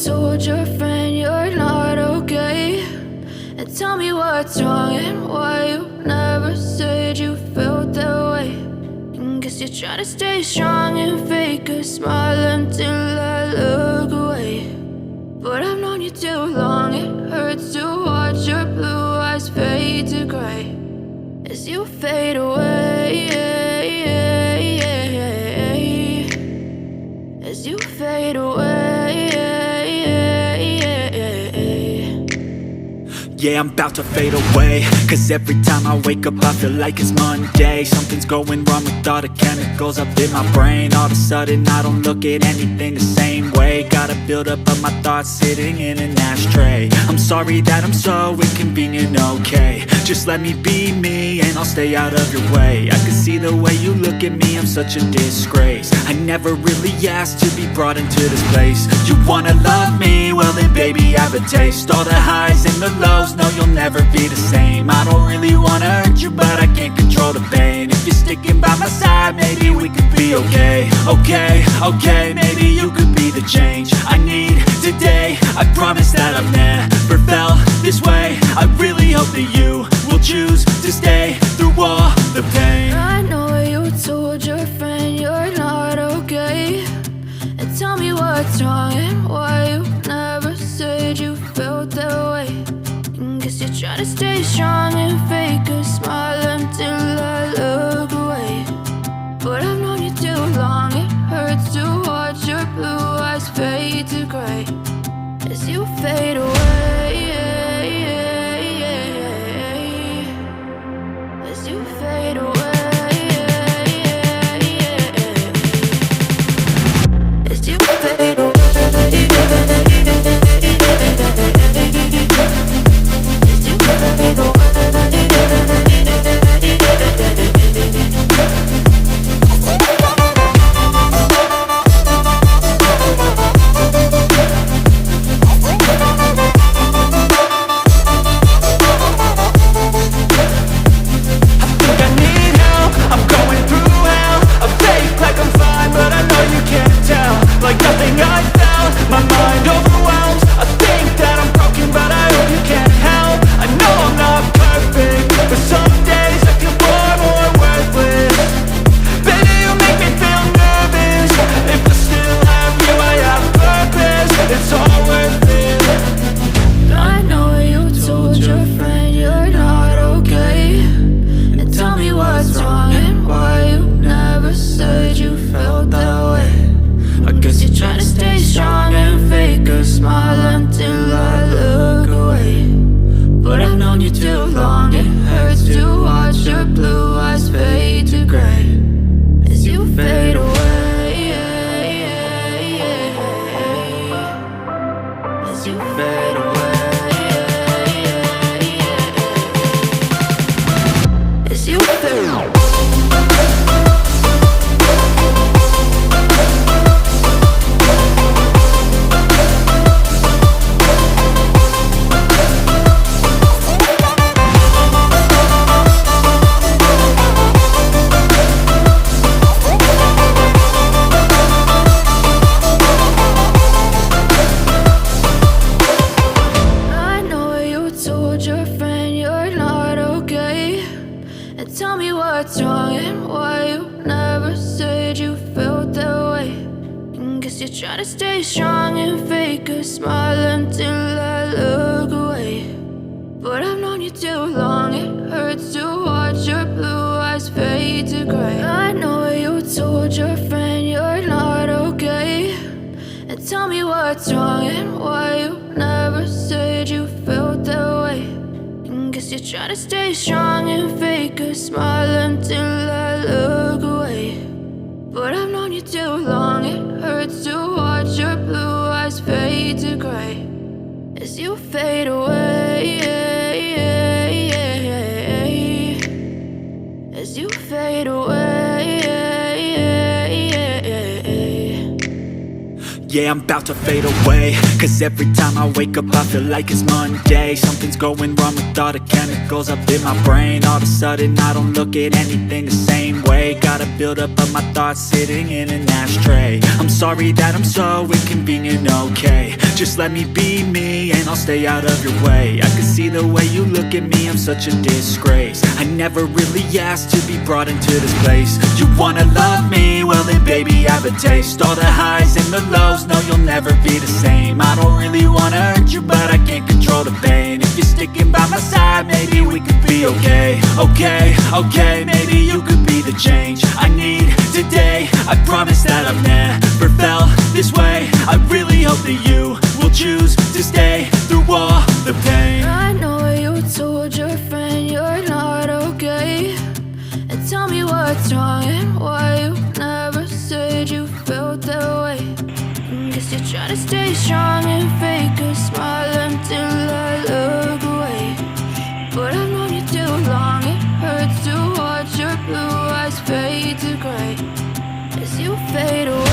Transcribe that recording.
told your friend you're not okay? And tell me what's wrong and why you never said you felt that way. And guess you're trying to stay strong and fake a smile until I look away. But I've known you too long, it hurts to watch your blue eyes fade to gray as you fade away, as you fade away. Yeah, I'm about to fade away, cause every time I wake up I feel like it's Monday. Something's going wrong with all the chemicals up in my brain. All of a sudden I don't look at anything the same way. Gotta build up of my thoughts sitting in an ashtray. I'm sorry that I'm so inconvenient, okay? Just let me be me and I'll stay out of your way. I can see the way you look at me, I'm such a disgrace. I never really asked to be brought into this place. You wanna love me? Well then baby I have a taste. All the highs and the lows, no you'll never be the same. I don't really wanna hurt you but I can't control the pain. If you're sticking by my side maybe we could be okay. Okay, maybe you could be the change I need today. I promise that I've never felt this way. I really hope that you will choose to stay through all the pain. I know you told your friend you're not okay. And tell me what's wrong and why you never said you felt that way. And guess you're trying to stay strong and fake a smile until I look away. But I've known you too long, it hurts to watch your blue eyes fade to gray as you fade away, as you fade away, as you fade away. Tell me what's wrong and why you never said you felt that way. And guess you're trying to stay strong and fake a smile until I look away. But I've known you too long, it hurts to watch your blue eyes fade to gray. I know you told your friend you're not okay. And tell me what's wrong and why you never said you felt that way. Guess you're trying to stay strong and fake a smile until I look away. But I've known you too long, it hurts to watch your blue eyes fade to gray as you fade away, as you fade away. Yeah, I'm about to fade away, cause every time I wake up I feel like it's Monday. Something's going wrong with all the chemicals up in my brain. All of a sudden I don't look at anything the same way. Gotta build up of my thoughts sitting in an ashtray. I'm sorry that I'm so inconvenient, okay? Just let me be me and I'll stay out of your way. I can see the way you look at me, I'm such a disgrace. I never really asked to be brought into this place. You wanna love me? Well then baby have a taste. All the highs and the lows, no you'll never be the same. I don't really wanna hurt you but I can't control the pain. If you're sticking by my side, maybe we could be okay. Okay, maybe you could be the change I need today. I promise that I've never felt this way. I really hope that you will choose to stay through all the pain. I know you told your friend you're not okay, and tell me what's wrong and why you never said you felt that way. Guess you're trying to stay strong and fake a smile until I look away. But I've known you too long, it hurts to watch your blue eyes fade to gray as you fade away.